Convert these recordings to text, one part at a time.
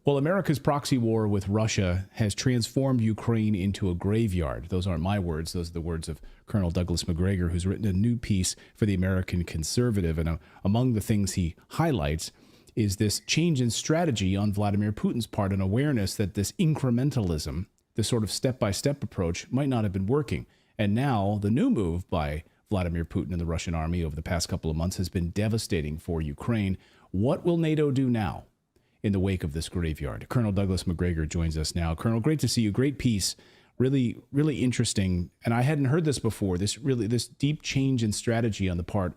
Well, America's proxy war with Russia has transformed Ukraine into a graveyard. Those aren't my words. Those are the words of Colonel Douglas Macgregor, who's written a new piece for the American Conservative. And among the things he highlights is this change in strategy on Vladimir Putin's part, an awareness that this incrementalism, this sort of step-by-step approach, might not have been working. And now the new move by Vladimir Putin and the Russian army over the past couple of months has been devastating for Ukraine. What will NATO do now in the wake of this graveyard? Colonel Douglas Macgregor joins us now. Colonel, great to see you. Great piece. Really, really interesting. And I hadn't heard this before, this deep change in strategy on the part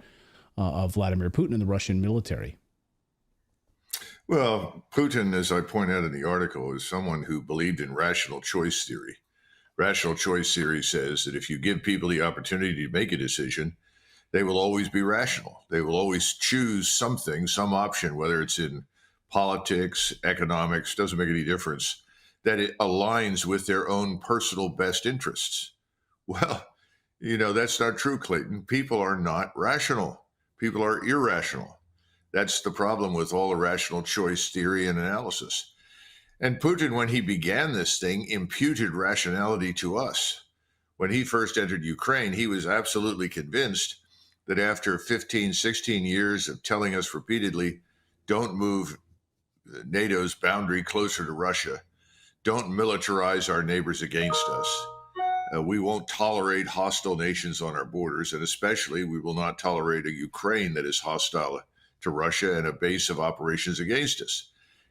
of Vladimir Putin and the Russian military. Well, Putin, as I point out in the article, is someone who believed in rational choice theory. Rational choice theory says that if you give people the opportunity to make a decision, they will always be rational. They will always choose something, some option, whether it's in politics, economics, doesn't make any difference, that it aligns with their own personal best interests. Well, that's not true, Clayton. People are not rational. People are irrational. That's the problem with all the rational choice theory and analysis. And Putin, when he began this thing, imputed rationality to us. When he first entered Ukraine, he was absolutely convinced that after 15, 16 years of telling us repeatedly, don't move NATO's boundary closer to Russia, don't militarize our neighbors against us. We won't tolerate hostile nations on our borders, and especially we will not tolerate a Ukraine that is hostile to Russia and a base of operations against us.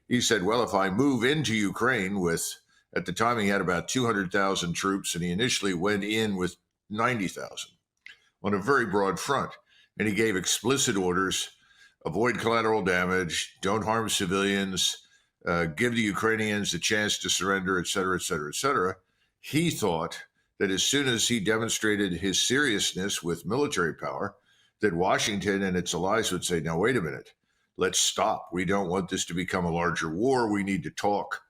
He said, well, if I move into Ukraine with, at the time he had about 200,000 troops, and he initially went in with 90,000 on a very broad front. And he gave explicit orders, avoid collateral damage, don't harm civilians, give the Ukrainians a chance to surrender, et cetera, et cetera, et cetera. He thought that as soon as he demonstrated his seriousness with military power, that Washington and its allies would say, now, wait a minute, let's stop. We don't want this to become a larger war. We need to talk,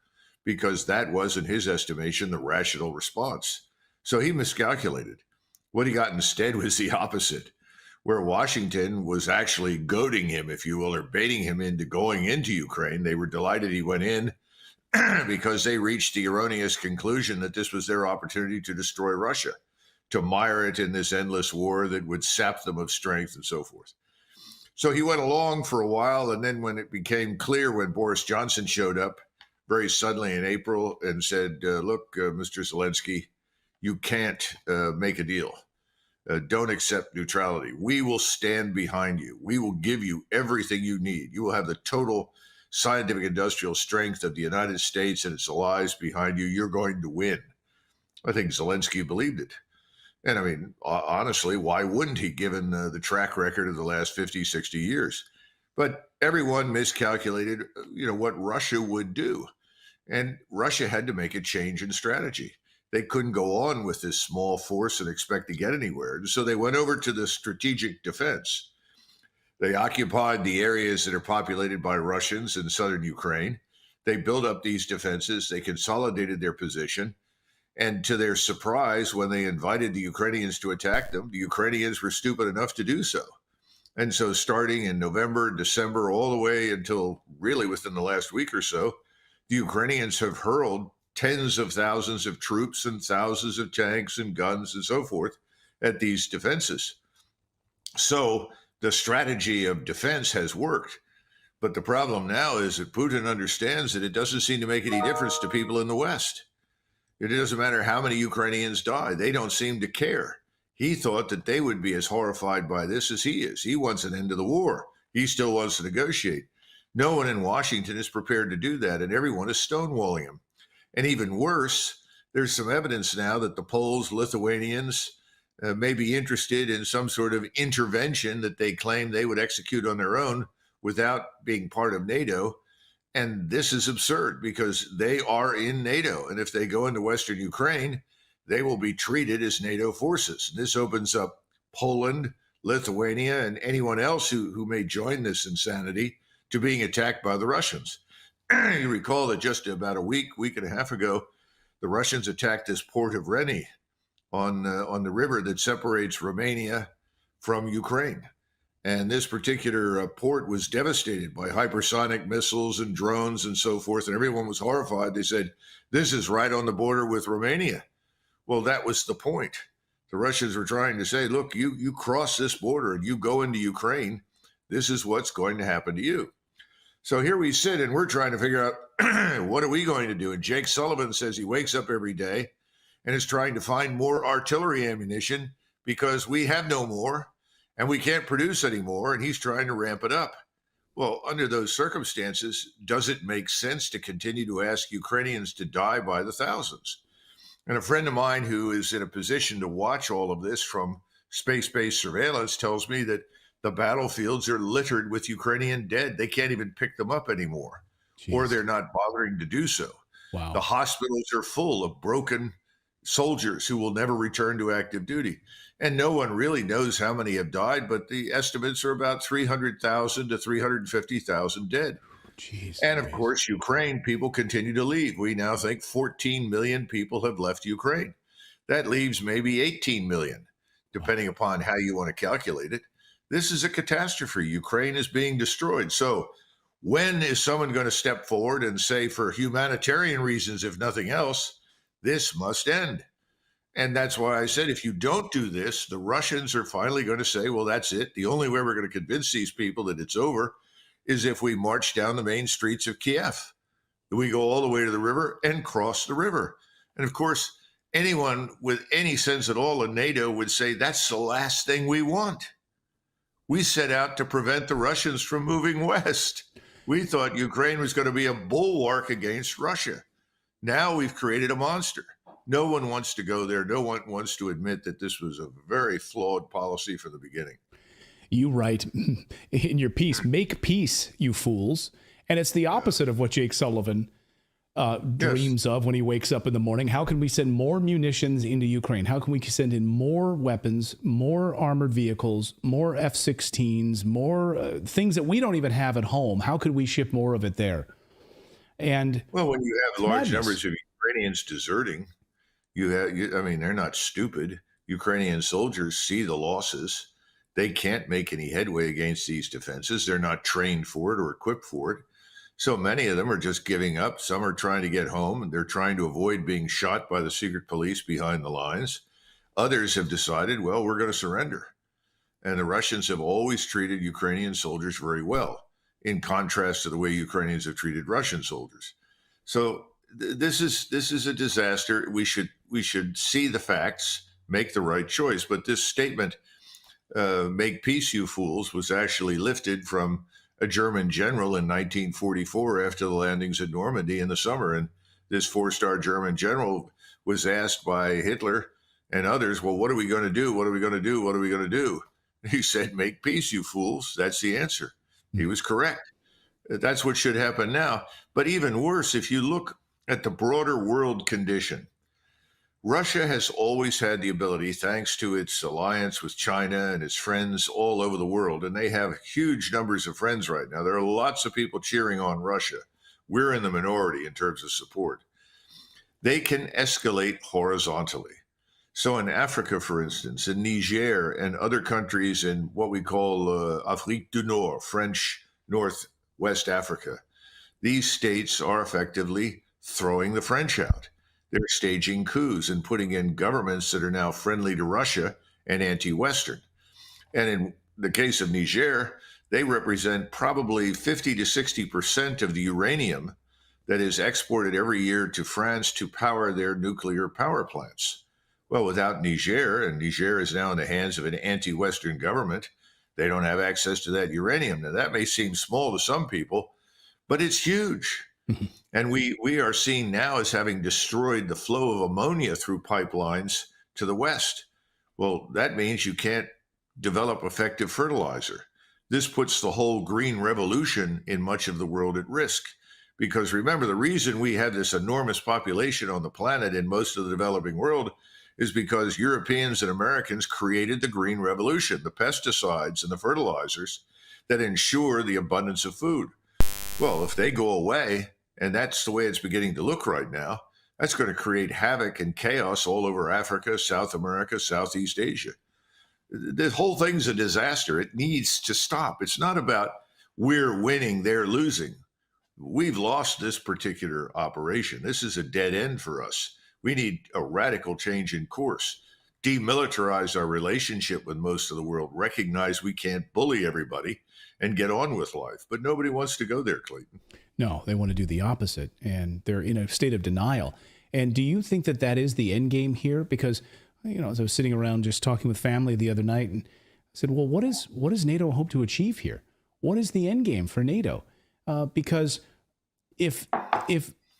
because that was, in his estimation, the rational response. So he miscalculated. What he got instead was the opposite, where Washington was actually goading him, if you will, or baiting him into going into Ukraine. They were delighted he went in because they reached the erroneous conclusion that this was their opportunity to destroy Russia, to mire it in this endless war that would sap them of strength and so forth. So he went along for a while, and then when it became clear, when Boris Johnson showed up very suddenly in April and said, look, Mr. Zelensky, you can't make a deal. Don't accept neutrality. We will stand behind you. We will give you everything you need. You will have the total scientific industrial strength of the United States and its allies behind you. You're going to win. I think Zelensky believed it. And I mean, honestly, why wouldn't he, given the track record of the last 50, 60 years? But everyone miscalculated, what Russia would do. And Russia had to make a change in strategy. They couldn't go on with this small force and expect to get anywhere. And so they went over to the strategic defense. They occupied the areas that are populated by Russians in southern Ukraine. They built up these defenses. They consolidated their position. And to their surprise, when they invited the Ukrainians to attack them, the Ukrainians were stupid enough to do so. And so starting in November, December, all the way until really within the last week or so, the Ukrainians have hurled tens of thousands of troops and thousands of tanks and guns and so forth at these defenses. So the strategy of defense has worked. But the problem now is that Putin understands that it doesn't seem to make any difference to people in the West. It doesn't matter how many Ukrainians die. They don't seem to care. He thought that they would be as horrified by this as he is. He wants an end to the war. He still wants to negotiate. No one in Washington is prepared to do that, and everyone is stonewalling him. And even worse, there's some evidence now that the Poles, Lithuanians may be interested in some sort of intervention that they claim they would execute on their own without being part of NATO. And this is absurd because they are in NATO. And if they go into Western Ukraine, they will be treated as NATO forces. This opens up Poland, Lithuania, and anyone else who may join this insanity to being attacked by the Russians. You recall that just about a week and a half ago, the Russians attacked this port of Reni on the river that separates Romania from Ukraine. And this particular port was devastated by hypersonic missiles and drones and so forth. And everyone was horrified. They said, this is right on the border with Romania. Well, that was the point. The Russians were trying to say, look, you cross this border and you go into Ukraine, this is what's going to happen to you. So here we sit and we're trying to figure out what are we going to do? And Jake Sullivan says he wakes up every day and is trying to find more artillery ammunition because we have no more and we can't produce anymore. And he's trying to ramp it up. Well, under those circumstances, does it make sense to continue to ask Ukrainians to die by the thousands? And a friend of mine who is in a position to watch all of this from space-based surveillance tells me that the battlefields are littered with Ukrainian dead. They can't even pick them up anymore, or they're not bothering to do so. Wow. The hospitals are full of broken soldiers who will never return to active duty. And no one really knows how many have died, but the estimates are about 300,000 to 350,000 dead. Jeez, and of course, Ukraine, people continue to leave. We now think 14 million people have left Ukraine. That leaves maybe 18 million, depending upon how you want to calculate it. This is a catastrophe. Ukraine is being destroyed. So when is someone going to step forward and say, for humanitarian reasons, if nothing else, this must end? And that's why I said, if you don't do this, the Russians are finally going to say, well, that's it. The only way we're going to convince these people that it's over is if we march down the main streets of Kiev. We go all the way to the river and cross the river. And of course, anyone with any sense at all in NATO would say that's the last thing we want. We set out to prevent the Russians from moving west. We thought Ukraine was going to be a bulwark against Russia. Now we've created a monster. No one wants to go there. No one wants to admit that this was a very flawed policy from the beginning. You write in your piece, make peace, you fools. And it's the opposite of what Jake Sullivan dreams of when he wakes up in the morning. How can we send more munitions into Ukraine? How can we send in more weapons, more armored vehicles, more F-16s, more things that we don't even have at home? How could we ship more of it there? And well, when you have large numbers of Ukrainians deserting, they're not stupid. Ukrainian soldiers see the losses. They can't make any headway against these defenses. They're not trained for it or equipped for it. So many of them are just giving up. Some are trying to get home, and they're trying to avoid being shot by the secret police behind the lines. Others have decided, well, we're going to surrender. And the Russians have always treated Ukrainian soldiers very well, in contrast to the way Ukrainians have treated Russian soldiers. So this is a disaster. We should see the facts, make the right choice. But this statement, make peace, you fools, was actually lifted from a German general in 1944 after the landings at Normandy in the summer. And this 4-star German general was asked by Hitler and others, well, what are we going to do? What are we going to do? What are we going to do? He said, make peace, you fools. That's the answer. He was correct. That's what should happen now. But even worse, if you look at the broader world condition, Russia has always had the ability, thanks to its alliance with China and its friends all over the world, and they have huge numbers of friends right now. There are lots of people cheering on Russia. We're in the minority in terms of support. They can escalate horizontally. So in Africa, for instance, in Niger and other countries in what we call Afrique du Nord, French Northwest Africa, these states are effectively throwing the French out. They're staging coups and putting in governments that are now friendly to Russia and anti-Western. And in the case of Niger, they represent probably 50 to 60% of the uranium that is exported every year to France to power their nuclear power plants. Well, without Niger, and Niger is now in the hands of an anti-Western government, they don't have access to that uranium. Now, that may seem small to some people, but it's huge. And we are seen now as having destroyed the flow of ammonia through pipelines to the West. Well, that means you can't develop effective fertilizer. This puts the whole green revolution in much of the world at risk. Because remember, the reason we have this enormous population on the planet in most of the developing world is because Europeans and Americans created the green revolution, the pesticides and the fertilizers that ensure the abundance of food. Well, if they go away, and that's the way it's beginning to look right now, that's going to create havoc and chaos all over Africa, South America, Southeast Asia. The whole thing's a disaster. It needs to stop. It's not about we're winning, they're losing. We've lost this particular operation. This is a dead end for us. We need a radical change in course. Demilitarize our relationship with most of the world. Recognize we can't bully everybody and get on with life. But nobody wants to go there, Clayton. No, they want to do the opposite, and they're in a state of denial. And do you think that that is the end game here? Because, as I was sitting around just talking with family the other night, and I said, well, what does NATO hope to achieve here? What is the end game for NATO? Because if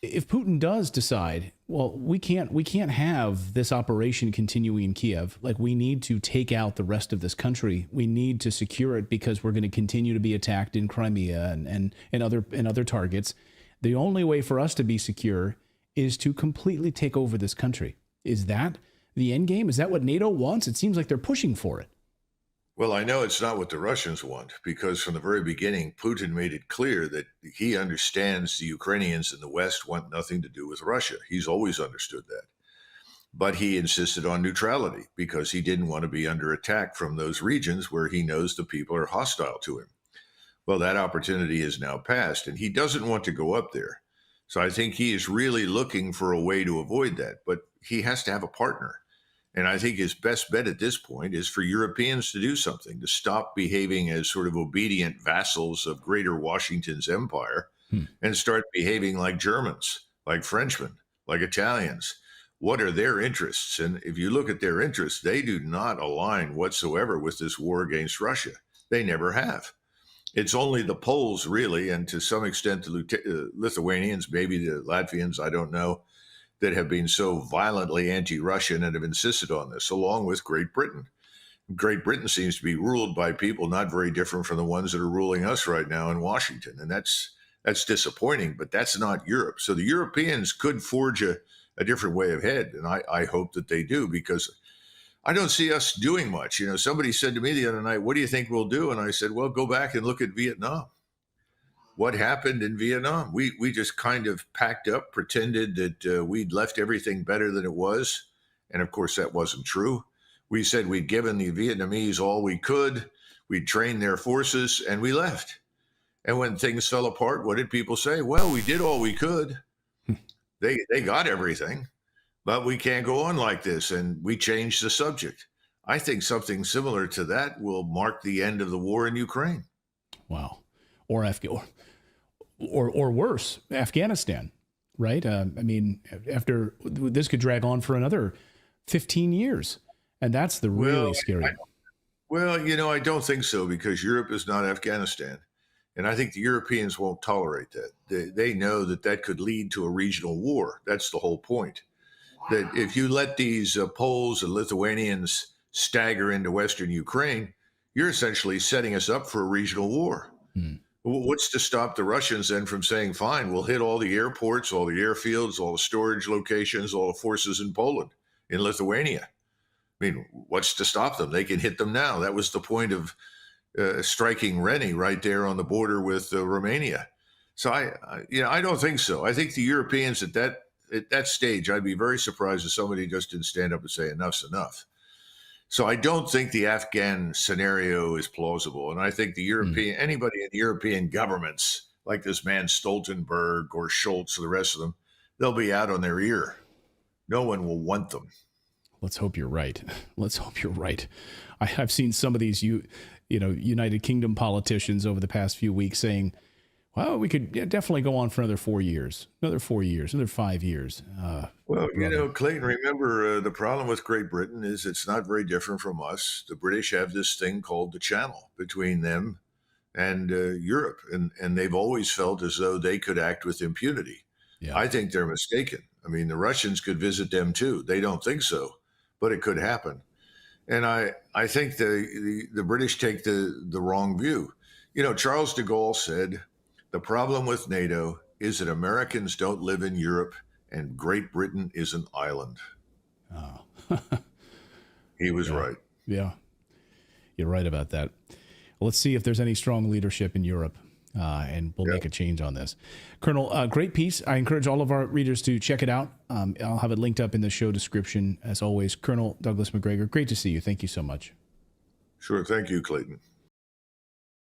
Putin does decide, well, we can't have this operation continuing in Kiev. Like, we need to take out the rest of this country. We need to secure it because we're going to continue to be attacked in Crimea and other targets. The only way for us to be secure is to completely take over this country. Is that the end game? Is that what NATO wants? It seems like they're pushing for it. Well, I know it's not what the Russians want, because from the very beginning, Putin made it clear that he understands the Ukrainians in the West want nothing to do with Russia. He's always understood that. But he insisted on neutrality because he didn't want to be under attack from those regions where he knows the people are hostile to him. Well, that opportunity is now passed, and he doesn't want to go up there. So I think he is really looking for a way to avoid that, but he has to have a partner. And I think his best bet at this point is for Europeans to do something, to stop behaving as sort of obedient vassals of Greater Washington's empire and start behaving like Germans, like Frenchmen, like Italians. What are their interests? And if you look at their interests, they do not align whatsoever with this war against Russia. They never have. It's only the Poles, really, and to some extent the Lithuanians, maybe the Latvians, I don't know, that have been so violently anti-Russian and have insisted on this, along with Great Britain. Great Britain seems to be ruled by people not very different from the ones that are ruling us right now in Washington. And that's disappointing, but that's not Europe. So the Europeans could forge a different way ahead. And I hope that they do, because I don't see us doing much. Somebody said to me the other night, what do you think we'll do? And I said, well, go back and look at Vietnam. What happened in Vietnam? We just kind of packed up, pretended that we'd left everything better than it was. And of course, that wasn't true. We said we'd given the Vietnamese all we could. We'd trained their forces, and we left. And when things fell apart, what did people say? Well, we did all we could. They got everything, but we can't go on like this. And we changed the subject. I think something similar to that will mark the end of the war in Ukraine. Wow. Or worse, Afghanistan, right? After this could drag on for another 15 years. And that's the really scary. I don't think so, because Europe is not Afghanistan. And I think the Europeans won't tolerate that. They know that could lead to a regional war. That's the whole point. That if you let these Poles and Lithuanians stagger into Western Ukraine, you're essentially setting us up for a regional war. What's to stop the Russians then from saying, fine, we'll hit all the airports, all the airfields, all the storage locations, all the forces in Poland, in Lithuania? What's to stop them? They can hit them now. That was the point of striking Reni right there on the border with Romania. So I don't think so. I think the Europeans at that stage, I'd be very surprised if somebody just didn't stand up and say enough's enough. So I don't think the Afghan scenario is plausible. And I think anybody in the European governments, like this man Stoltenberg or Schultz or the rest of them, they'll be out on their ear. No one will want them. Let's hope you're right. Let's hope you're right. I've seen some of these, United Kingdom politicians over the past few weeks saying, well, we could definitely go on for another 4 years, another 5 years. Clayton, remember the problem with Great Britain is it's not very different from us. The British have this thing called the Channel between them and Europe, and they've always felt as though they could act with impunity. Yeah. I think they're mistaken. The Russians could visit them too. They don't think so, but it could happen. And I think the British take the wrong view. Charles de Gaulle said, the problem with NATO is that Americans don't live in Europe and Great Britain is an island. Oh. He was right. Yeah, you're right about that. Well, let's see if there's any strong leadership in Europe, and we'll make a change on this. Colonel, great piece. I encourage all of our readers to check it out. I'll have it linked up in the show description. As always, Colonel Douglas Macgregor, great to see you. Thank you so much. Sure. Thank you, Clayton.